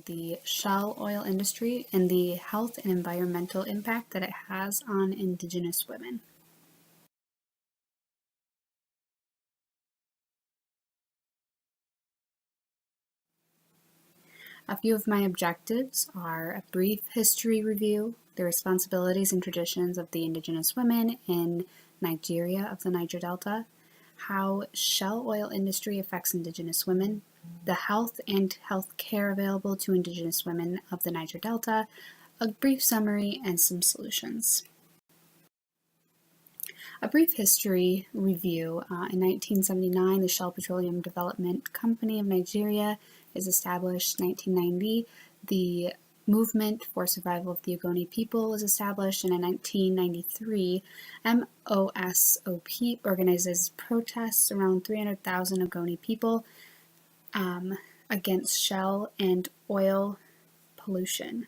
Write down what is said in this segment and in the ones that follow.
the shell oil industry and the health and environmental impact that it has on Indigenous women. A few of my objectives are a brief history review, the responsibilities and traditions of the Indigenous women in Nigeria of the Niger Delta, how shell oil industry affects Indigenous women, the health and health care available to Indigenous women of the Niger Delta, a brief summary, and some solutions. A brief history review. In 1979, the Shell Petroleum Development Company of Nigeria is established. 1990, the Movement for Survival of the Ogoni People was established, and in 1993, MOSOP organizes protests around 300,000 Ogoni people against shell and oil pollution.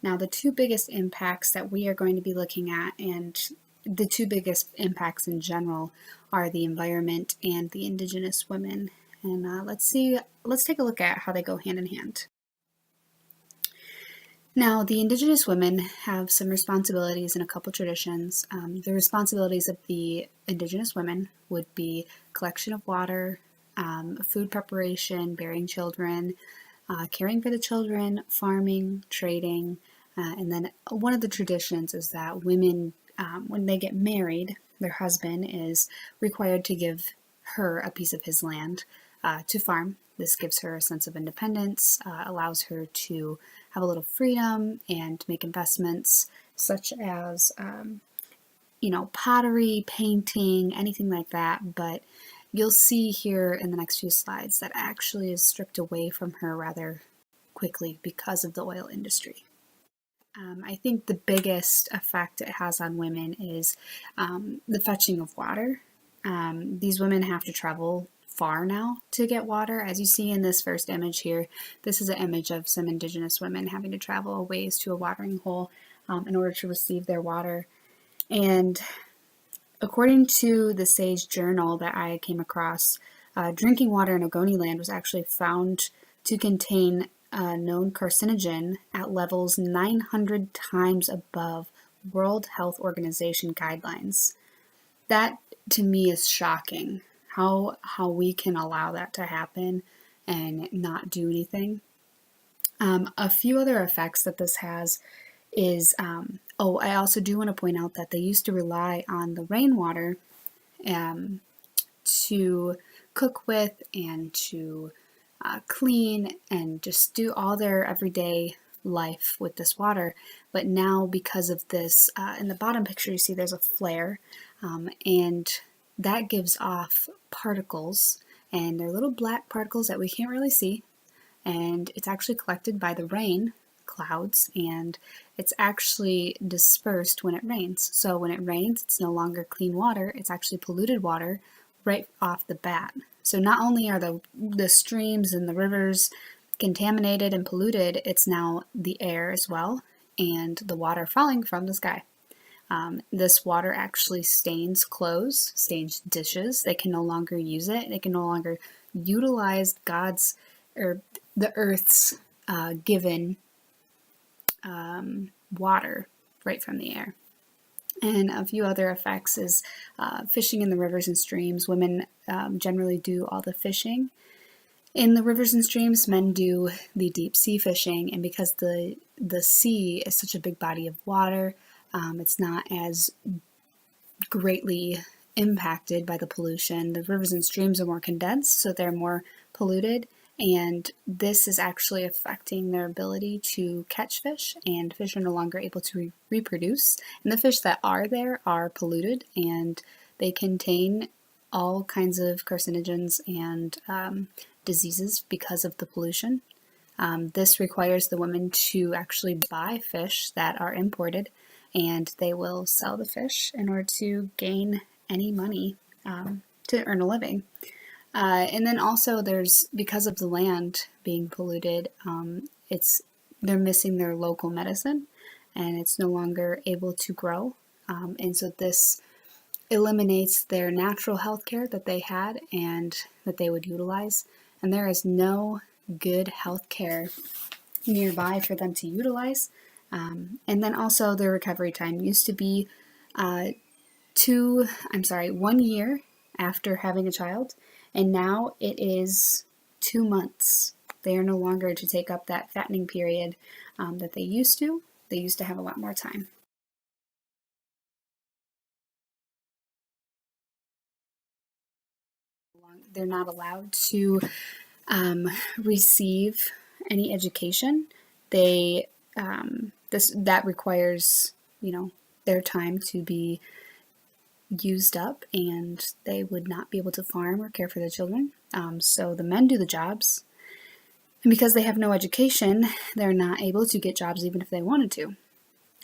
Now, the two biggest impacts that we are going to be looking at, and the two biggest impacts in general, are the environment and the Indigenous women. And let's take a look at how they go hand in hand. Now, the Indigenous women have some responsibilities and a couple traditions. The responsibilities of the Indigenous women would be collection of water, food preparation, bearing children, caring for the children, farming, trading, and then one of the traditions is that women, when they get married, their husband is required to give her a piece of his land to farm. This gives her a sense of independence, allows her to have a little freedom and make investments such as, pottery, painting, anything like that. But you'll see here in the next few slides that actually is stripped away from her rather quickly because of the oil industry. I think the biggest effect it has on women is the fetching of water. These women have to travel far now to get water. As you see in this first image here, this is an image of some Indigenous women having to travel a ways to a watering hole in order to receive their water. And according to the Sage Journal that I came across, drinking water in Ogoni land was actually found to contain a known carcinogen at levels 900 times above World Health Organization guidelines. That to me is shocking, how we can allow that to happen and not do anything. A few other effects that this has is, I also do want to point out that they used to rely on the rainwater to cook with and to clean and just do all their everyday life with this water. But now, because of this, in the bottom picture you see there's a flare, and that gives off particles, and they're little black particles that we can't really see, and it's actually collected by the rain clouds, and it's actually dispersed when it rains. So when it rains, it's no longer clean water, it's actually polluted water right off the bat. So not only are the streams and the rivers contaminated and polluted, it's now the air as well, and the water falling from the sky. This water actually stains clothes, stains dishes. They can no longer use it. They can no longer utilize God's or the earth's given water right from the air. And a few other effects is fishing in the rivers and streams. Women generally do all the fishing in the rivers and streams. Men do the deep sea fishing, and because the sea is such a big body of water, it's not as greatly impacted by the pollution. The rivers and streams are more condensed, so they're more polluted, and this is actually affecting their ability to catch fish, and fish are no longer able to reproduce. And the fish that are there are polluted, and they contain all kinds of carcinogens and diseases because of the pollution. This requires the women to actually buy fish that are imported, and they will sell the fish in order to gain any money to earn a living. And then also there's, because of the land being polluted, they're missing their local medicine, and it's no longer able to grow. And so this eliminates their natural health care that they had and that they would utilize. And there is no good health care nearby for them to utilize. And then also the recovery time used to be 1 year after having a child, and now it is 2 months. They are no longer to take up that fattening period that they used to. They used to have a lot more time. They're not allowed to receive any education. They that requires, their time to be used up, and they would not be able to farm or care for their children. So the men do the jobs, and because they have no education, they're not able to get jobs even if they wanted to.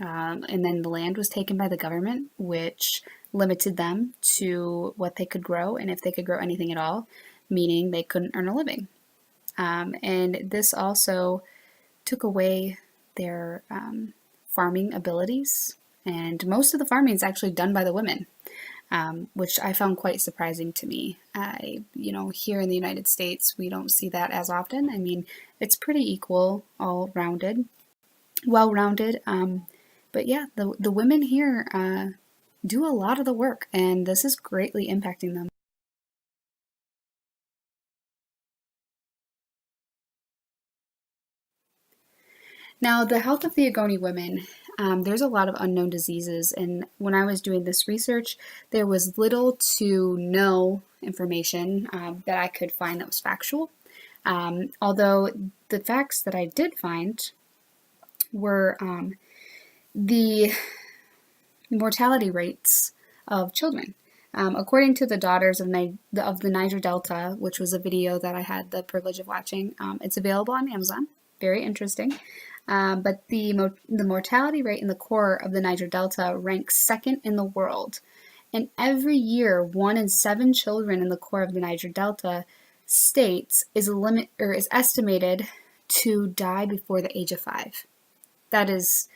And then the land was taken by the government, which limited them to what they could grow and if they could grow anything at all, meaning they couldn't earn a living. And this also took away their farming abilities. And most of the farming is actually done by the women, which I found quite surprising to me. Here in the United States, we don't see that as often. I mean, it's pretty equal, all rounded, well rounded. But yeah, the women here do a lot of the work, and this is greatly impacting them. Now, the health of the Ogoni women, there's a lot of unknown diseases, and when I was doing this research, there was little to no information that I could find that was factual. Although the facts that I did find were the mortality rates of children. According to the Daughters of the Niger Delta, which was a video that I had the privilege of watching, it's available on Amazon. Very interesting. But the mortality rate in the core of the Niger Delta ranks second in the world. And every year, 1 in 7 children in the core of the Niger Delta states is estimated to die before the age of 5. That is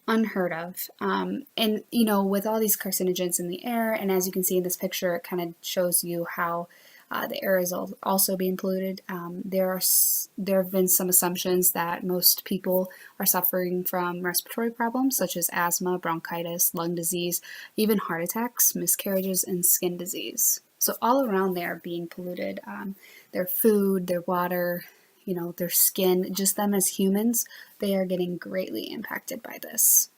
unheard of. And, with all these carcinogens in the air, and as you can see in this picture, it kind of shows you how the air is also being polluted. There have been some assumptions that most people are suffering from respiratory problems such as asthma, bronchitis, lung disease, even heart attacks, miscarriages, and skin disease. So all around they are being polluted. Their food, their water, their skin, just them as humans, they are getting greatly impacted by this.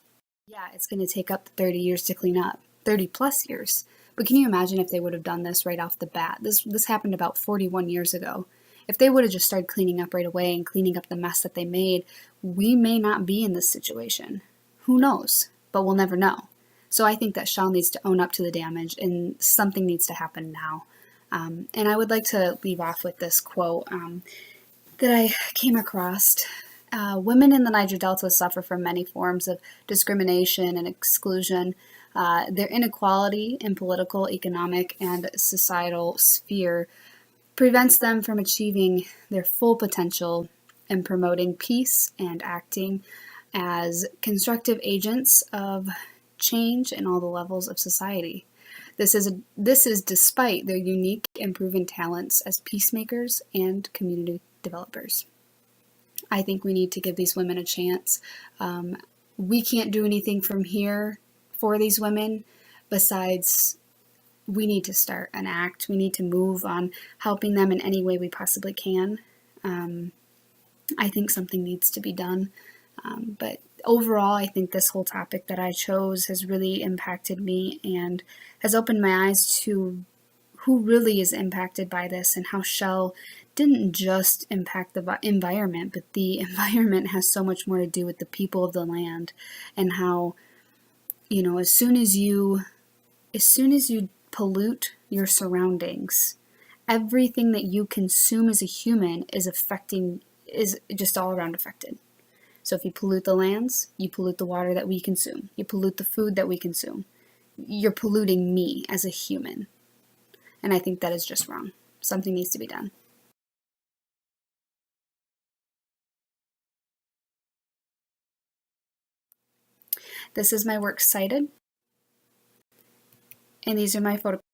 Yeah, it's going to take up to 30 years to clean up, 30 plus years. But can you imagine if they would have done this right off the bat? This happened about 41 years ago. If they would have just started cleaning up right away and cleaning up the mess that they made, we may not be in this situation. Who knows? But we'll never know. So I think that Shell needs to own up to the damage, and something needs to happen now. And I would like to leave off with this quote that I came across. Women in the Niger Delta suffer from many forms of discrimination and exclusion. Their inequality in political, economic, and societal sphere prevents them from achieving their full potential in promoting peace and acting as constructive agents of change in all the levels of society. This is despite their unique and proven talents as peacemakers and community developers. I think we need to give these women a chance. We can't do anything from here for these women besides we need to start an act. We need to move on helping them in any way we possibly can. I think something needs to be done. But overall, I think this whole topic that I chose has really impacted me and has opened my eyes to who really is impacted by this and how Shell didn't just impact the environment, but the environment has so much more to do with the people of the land, and how, as soon as you pollute your surroundings, everything that you consume as a human is just all around affected. So if you pollute the lands, you pollute the water that we consume, you pollute the food that we consume, you're polluting me as a human. And I think that is just wrong. Something needs to be done. This is my works cited, and these are my photographs.